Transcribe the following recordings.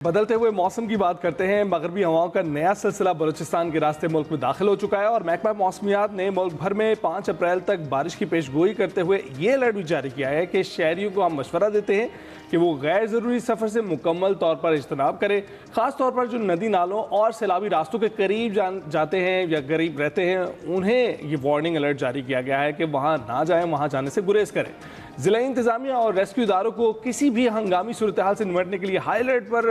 बदलते हुए मौसम की बात करते हैं। मगरबी हवाओं का नया सिलसिला बलूचिस्तान के रास्ते मुल्क में दाखिल हो चुका है और महकमा मौसमियात ने मुल्क भर में 5 अप्रैल तक बारिश की पेशगोई करते हुए ये अलर्ट भी जारी किया है कि शहरियों को हम मशवरा देते हैं कि वो गैर ज़रूरी सफ़र से मुकम्मल तौर पर इज्तनाब करें। ख़ास तौर पर जो नदी नालों और सैलाबी रास्तों के करीब जाते हैं या करीब रहते हैं, उन्हें ये वार्निंग अलर्ट जारी किया गया है कि वहाँ ना जाएँ, वहाँ जाने से गुरेज करें। ज़िला इंतज़ामिया और रेस्क्यू इदारों को किसी भी हंगामी सूरत हाल से निपटने के लिए हाई अलर्ट पर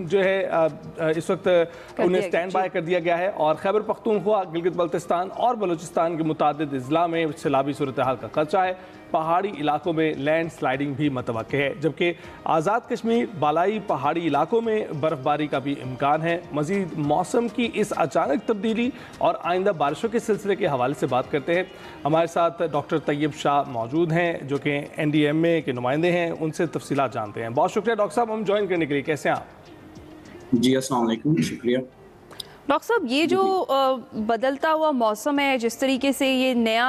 जो है इस वक्त उन्हें स्टैंड बाय कर दिया गया है और खैबर पख्तूनख्वा, गिलगित बल्तिस्तान और बलूचिस्तान के मुतादिद अजला में सैलाबी सूरत हाल का खदशा है। पहाड़ी इलाकों में लैंड स्लाइडिंग भी मतवक्के है, जबकि आज़ाद कश्मीर बालाई पहाड़ी इलाकों में बर्फबारी का भी इम्कान है। मज़ीद मौसम की इस अचानक तब्दीली और आइंदा बारिशों के सिलसिले के हवाले से बात करते हैं। हमारे साथ डॉक्टर तैयब शाह मौजूद हैं जो कि NDMA के नुमाइंदे हैं, उनसे तफसीलात जानते हैं। बहुत शुक्रिया डॉक्टर साहब हम ज्वाइन करने के लिए। कैसे हैं आप? जी अस्सलाम वालेकुम, शुक्रिया। डॉक्टर साहब, ये जो बदलता हुआ मौसम है, जिस तरीके से ये नया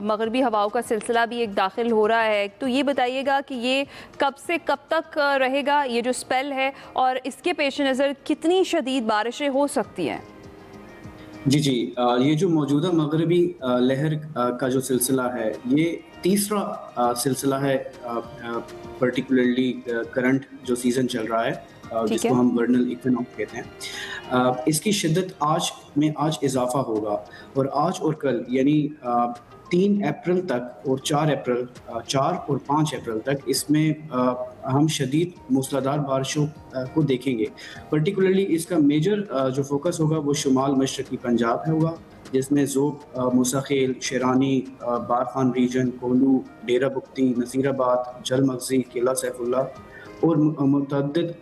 मगरबी हवाओं का सिलसिला भी एक दाखिल हो रहा है, तो ये बताइएगा कि ये कब से कब तक रहेगा ये जो स्पेल है, और इसके पेश नज़र कितनी शदीद बारिशें हो सकती हैं? जी, ये जो मौजूदा मगरबी लहर का जो सिलसिला है, ये तीसरा सिलसिला है पर्टिकुलरली करंट जो सीज़न चल रहा है, जिसको हम वर्नल इक्विनॉक्स कहते हैं। इसकी शिद्दत आज इजाफा होगा और आज और कल यानी 3 अप्रैल तक और 4 और 5 अप्रैल तक इसमें हम शदीद मूसलाधार बारिशों को देखेंगे। पर्टिकुलरली इसका मेजर जो फोकस होगा वो शुमाल मशरकी पंजाब में होगा, जिसमें ज़ोब, मूसाखेल, शेरानी, बारखान रीजन, कोलू, डेरा बुख्ती, नसीराबाद, जलमगजी, किला सैफुल्ला और मुतअद्दिद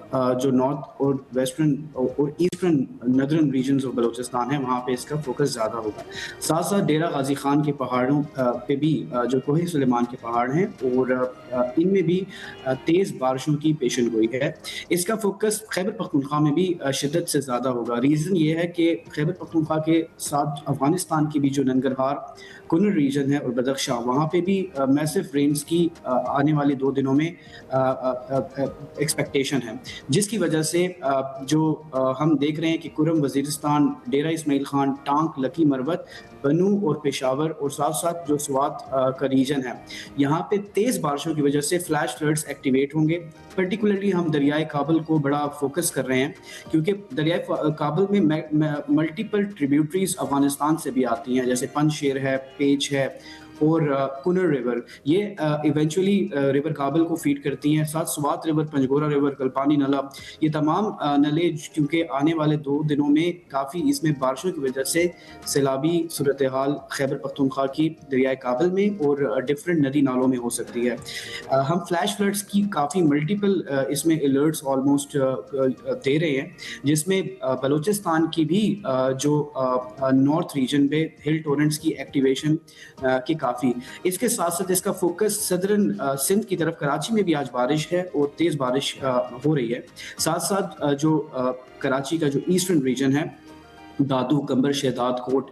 जो नॉर्थ और वेस्टर्न और eastern northern regions of Balochistan है, वहाँ पे इसका फोकस ज़्यादा होगा। साथ साथ डेरा गाजी खान के पहाड़ों पे भी जो कोहे सुलेमान के पहाड़ हैं और इनमें भी तेज़ बारिशों की पेशन गोई है। इसका फोकस खैबर पख्तूनख्वा में भी शिद्दत से ज़्यादा होगा। रीज़न ये है कि खैबर पख्तूनख्वा के साथ अफगानिस्तान की भी जो नंगरहार कुनर रीजन है और बदख्शां, वहाँ पे भी मैसिव रेन्स की आने वाले 2 दिनों में एक्सपेक्टेशन है, जिसकी वजह से जो हम देख रहे हैं कि कुरम, वजीरिस्तान, डेरा इस्माइल खान, टांक, लकी मरवत, बनू और पेशावर और साथ साथ जो स्वात का रीजन है, यहाँ पे तेज़ बारिशों की वजह से फ्लैश फ्लड्स एक्टिवेट होंगे। पर्टिकुलरली हम दरियाए काबल को बड़ा फोकस कर रहे हैं क्योंकि दरियाए काबल में मल्टीपल ट्रिब्यूटरीज अफगानिस्तान से भी आती हैं, जैसे पंजशेर है, पेच है और कुनर रिवर, ये इवेंचुअली रिवर काबल को फीड करती हैं। साथ स्वात रिवर, पंजगोरा रिवर, कल्पानी नला, ये तमाम नले क्योंकि आने वाले 2 दिनों में काफ़ी इसमें बारिशों की वजह से सैलाबी सूरत हाल खैबर पख्तूनख्वा की दरियाए काबल में और डिफरेंट नदी नालों में हो सकती है। हम फ्लैश फ्लड्स की काफ़ी मल्टीपल इसमें अलर्ट्स ऑलमोस्ट दे रहे हैं, जिसमें बलूचिस्तान की भी जो नॉर्थ रीजन पे हिल टोरेंट्स की एक्टिवेशन की काफ़ी। इसके साथ साथ इसका फोकस सदरन सिंध की तरफ, कराची में भी आज बारिश है और तेज़ बारिश हो रही है। साथ साथ जो कराची का जो ईस्टर्न रीजन है, दादू, कंबर, शहदाद कोट,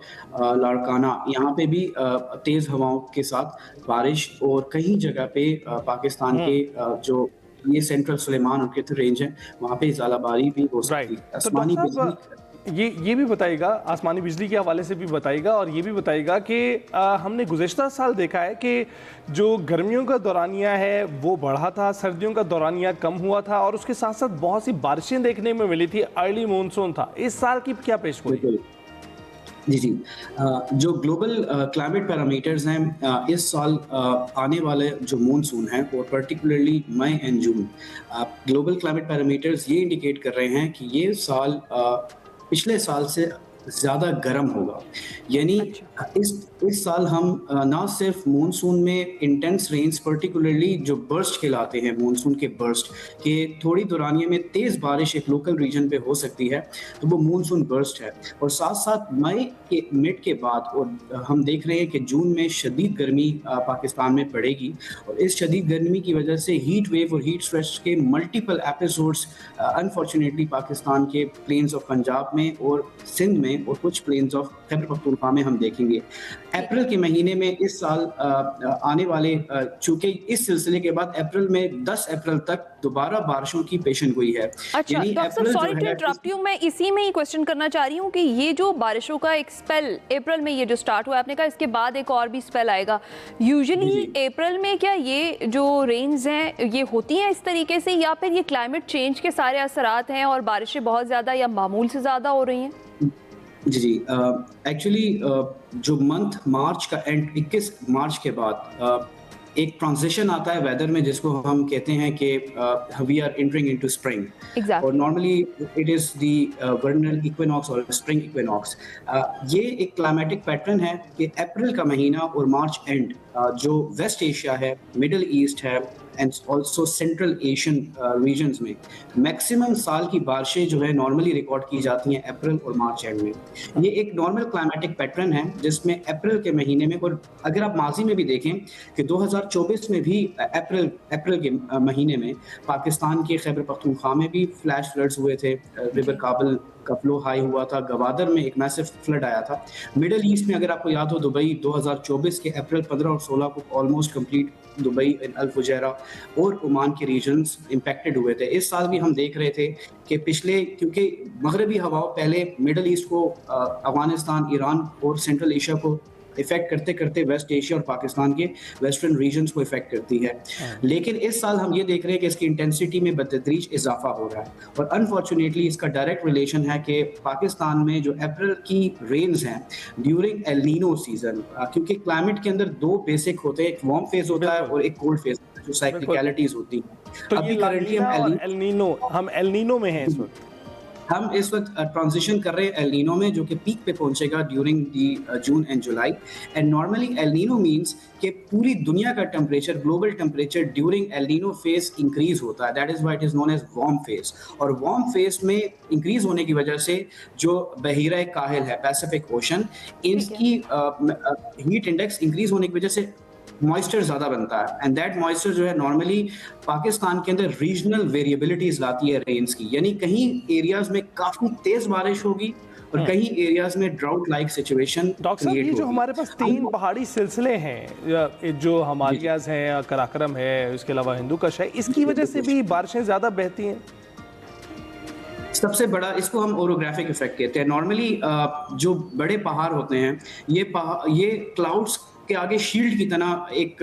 लाड़काना, यहाँ पे भी तेज़ हवाओं के साथ बारिश और कहीं जगह पे पाकिस्तान के जो ये सेंट्रल सुलेमान और किथर रेंज है, वहाँ पे ज़ालाबारी भी हो सकती है। आसमानी बिजली ये भी बताइएगा, आसमानी बिजली के हवाले से भी बताइएगा और ये भी बताइएगा कि हमने गुज़श्ता साल देखा है कि जो गर्मियों का दौरानिया है वो बढ़ा था, सर्दियों का दौरानिया कम हुआ था और उसके साथ साथ बहुत सी बारिशें देखने में मिली थी, अर्ली मानसून था। इस साल की क्या पेशगोई? जी, जो ग्लोबल क्लाइमेट पैरामीटर्स हैं, इस साल आने वाले जो मानसून है और particularly May and June, global climate parameters ये इंडिकेट कर रहे हैं कि ये साल पिछले साल से ज़्यादा गर्म होगा। यानी इस साल हम ना सिर्फ मानसून में इंटेंस रेन्स, पर्टिकुलरली जो बर्स्ट कहलाते हैं, मानसून के बर्स्ट के थोड़ी दौरानिए में तेज़ बारिश एक लोकल रीजन पे हो सकती है, तो वो मानसून बर्स्ट है। और साथ साथ मई के मिड के बाद और हम देख रहे हैं कि जून में शदीद गर्मी पाकिस्तान में पड़ेगी और इस शदीद गर्मी की वजह से हीट वेव और हीट स्ट्रेस के मल्टीपल एपिसोड्स अनफॉर्चुनेटली पाकिस्तान के प्लेन्स ऑफ पंजाब में और सिंध में में और कुछ प्लेन्स ऑफ खैबर पख्तूनख्वा में हम देखेंगे। अप्रैल के महीने में इस साल आने वाले, चूंकि इस सिलसिले के बाद अप्रैल में 10 अप्रैल तक दोबारा बारिशों की पेशन गोई है। अच्छा डॉक्टर साहब, सॉरी टू इंटरप्ट यू, मैं इसी में ही क्वेश्चन करना चाह रही हूँ कि ये जो बारिशों का एक स्पेल अप्रैल में ये जो स्टार्ट हुआ, आपने कहा इसके बाद एक और भी स्पेल आएगा, यूजुअली अप्रैल में क्या ये जो रेन्स हैं ये होती हैं इस तरीके से, या फिर ये क्लाइमेट चेंज के सारे असरात हैं और बारिशें बहुत ज़्यादा या मामूल से ज़्यादा हो रही हैं? जी, एक्चुअली जो मंथ मार्च का एंड 21 मार्च के बाद एक ट्रांजिशन आता है वेदर में, जिसको हम कहते हैं कि we are entering into spring, और normally it is the vernal equinox और स्प्रिंग इक्विनॉक्स। ये एक क्लाइमेटिक पैटर्न है कि अप्रैल का महीना और मार्च एंड जो वेस्ट एशिया है, मिडिल ईस्ट है and also Central Asian regions में मैक्सिमम साल की बारिशें जो है नॉर्मली रिकॉर्ड की जाती हैं अप्रैल और मार्च एंड में। ये एक नॉर्मल क्लाइमेटिक पैटर्न है जिसमें अप्रैल के महीने में, और अगर आप माजी में भी देखें कि 2024 में भी अप्रैल के महीने में पाकिस्तान के खैबर पख्तूनख्वा में भी फ्लैश फ्लड्स हुए थे, रिवर काबल का फ्लो हाई हुआ था, गवादर में एक मैसिव फ्लड आया था। मिडिल ईस्ट में अगर आपको याद हो, दुबई 2024 के अप्रैल 15 और 16 को ऑलमोस्ट कंप्लीट दुबई, अल फुजैरा और ओमान के रीजन्स इंपैक्टेड हुए थे। इस साल भी हम देख रहे थे कि पिछले, क्योंकि मगरबी हवाओं पहले मिडिल ईस्ट को, अफगानिस्तान, ईरान और सेंट्रल एशिया को इफेक्ट करते करते वेस्ट एशिया और पाकिस्तान के वेस्टर्न रीजन्स को इफेक्ट करती है, लेकिन इस साल हम ये देख रहे हैं कि इसकी इंटेंसिटी में बतदरीज इजाफा हो रहा है, और अनफॉर्चुनेटली इसका डायरेक्ट रिलेशन है कि पाकिस्तान में जो अप्रैल की रेन्स हैं ड्यूरिंग एल नीनो सीजन, क्योंकि क्लाइमेट के अंदर दो बेसिक होते हैं, एक वार्म फेज होता है और एक कोल्ड फेज, जो साइक्लिकलिटीज होती है। तो अभी करंटली हम एल नीनो में हैं इस वक्त। हम इस वक्त ट्रांजिशन कर रहे हैं एल नीनो में, जो कि पीक पे पहुंचेगा during the June and July. And normally El Nino means कि पूरी दुनिया का temperature, global temperature during El Nino phase increase होता है। That is why it is known as warm phase, और वार्म फेज में इंक्रीज होने की वजह से जो बहीरा काहिल है, पैसिफिक ओशन, इसकी हीट इंडेक्स इंक्रीज होने की वजह से मॉइस्चर ज्यादा बनता है, एंड दैट मॉइस्चर जो है नॉर्मली पाकिस्तान के अंदर रीजनल वेरिएबिलिटीज लाती है रेन्स की, यानी कहीं एरियाज में काफी तेज बारिश होगी और कहीं एरियाज में ड्राउट लाइक सिचुएशन। डॉक्टर साहब, ये जो हमारे पास 3 पहाड़ी सिलसिले हैं, जो हिमालयाज हैं, कराकरम है, इसके अलावा हिंदू कुश है, इसकी वजह से भी बारिशें ज्यादा बहती हैं। सबसे बड़ा इसको हम ओरोग्राफिक इफेक्ट कहते हैं। नॉर्मली जो बड़े पहाड़ होते हैं, ये क्लाउड्स के आगे शील्ड की तरह एक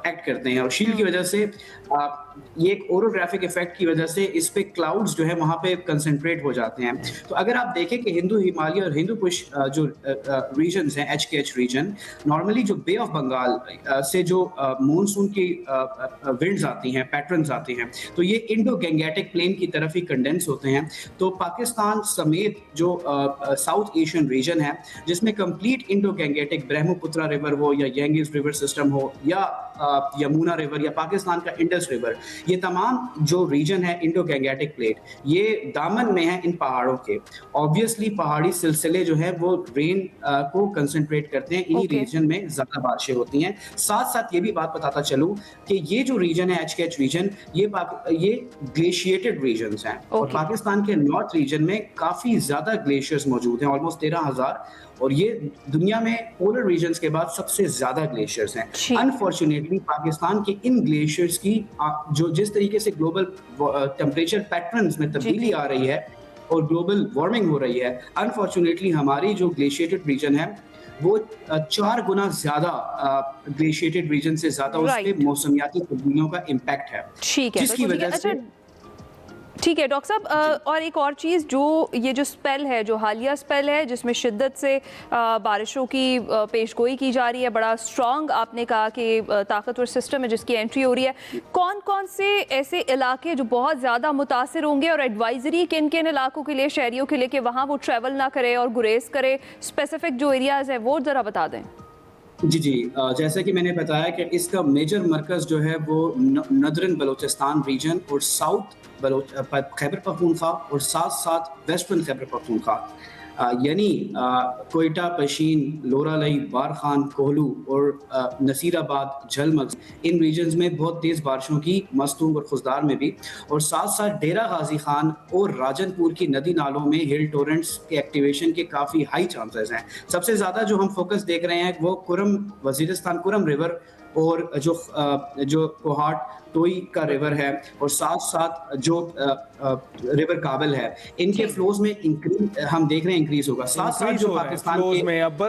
एक्ट करते हैं, और शील्ड की वजह से ये एक ओरोग्राफिक इफेक्ट की वजह से इस पे क्लाउड्स जो है वहां पे कंसंट्रेट हो जाते हैं। तो अगर आप देखें कि हिंदू हिमालय और हिंदू कुश जो रीजन्स हैं, HKH रीजन, नॉर्मली जो बे ऑफ बंगाल से जो मॉनसून की विंड्स आती हैं, पैटर्न्स आते हैं, तो ये इंडो गैंगेटिक प्लेन की तरफ ही कंडेंस होते हैं। तो पाकिस्तान समेत जो साउथ एशियन रीजन है, जिसमें complete Indo Gangetic, Brahmaputra river हो या यंगिस रिवर सिस्टम हो या यमुना रिवर या पाकिस्तान का इंडस रिवर, ये तमाम जो रीजन है इंडो गैंगेटिक प्लेट, ये दामन में है इन पहाड़ों के। ऑब्वियसली पहाड़ी सिलसिले जो है वो रेन को कंसंट्रेट करते हैं, इन्हीं रीजन में ज्यादा बारिशें होती हैं। साथ साथ ये भी बात बताता चलूं कि ये जो रीजन है HKH रीजन, ये ग्लेशिएटेड रीजन्स हैं, और पाकिस्तान के नॉर्थ रीजन में काफी ज्यादा ग्लेशियर्स मौजूद हैं, ऑलमोस्ट 13,000, और ये दुनिया में पोलर रीजन्स के बाद सबसे ज्यादा ग्लेशियर्स हैं। अनफॉर्चुनेटली पाकिस्तान के इन ग्लेशियर्स की जो जिस तरीके से ग्लोबल टेम्परेचर पैटर्न्स में तब्दीली आ रही है और ग्लोबल वार्मिंग हो रही है, अनफॉर्चुनेटली हमारी जो ग्लेशिएटेड रीजन है वो 4 गुना ज्यादा ग्लेशिएटेड रीजन से ज्यादा उस पे मौसमियाती तब्दीलियों का इम्पैक्ट है, जिसकी वजह से। ठीक है डॉक्टर साहब, और एक और चीज़, जो ये जो स्पेल है, जो हालिया स्पेल है, जिसमें शिद्दत से बारिशों की पेशगोई की जा रही है, बड़ा स्ट्रॉन्ग आपने कहा कि ताकतवर सिस्टम है जिसकी एंट्री हो रही है, कौन कौन से ऐसे इलाके जो बहुत ज़्यादा मुतासिर होंगे, और एडवाइजरी किन किन इलाकों के लिए, शहरियों के लिए, कि वहाँ वो ट्रैवल ना करे और गुरेज करे, स्पेसिफिक जो एरियाज़ हैं वो ज़रा बता दें। जी, जैसे कि मैंने बताया कि इसका मेजर मरकज़ जो है वो नदरन बलोचिस्तान रीजन और साउथ खैबर पख्तूनख्वा और साथ साथ वेस्टर्न खैबर पख्तूनख्वा। यानी कोयटा, पशीन, लोरालई, बारखान, कोहलू और नसीराबाद, झलमग, इन रीजन्स में बहुत तेज़ बारिशों की मस्तूम और खुशदार में भी, और साथ साथ डेरा गाजी खान और राजनपुर की नदी नालों में हिल टोरेंट्स के एक्टिवेशन के काफ़ी हाई चांसेस हैं। सबसे ज़्यादा जो हम फोकस देख रहे हैं वो कुरम वजीरिस्तान कुरम रिवर और जो कोहाट तोई का रिवर है, और साथ साथ जो रिवर काबल है, इनके फ्लोज में इंक्रीज हम देख रहे हैं, इंक्रीज होगा। साथ साथ जो पाकिस्तान के में अब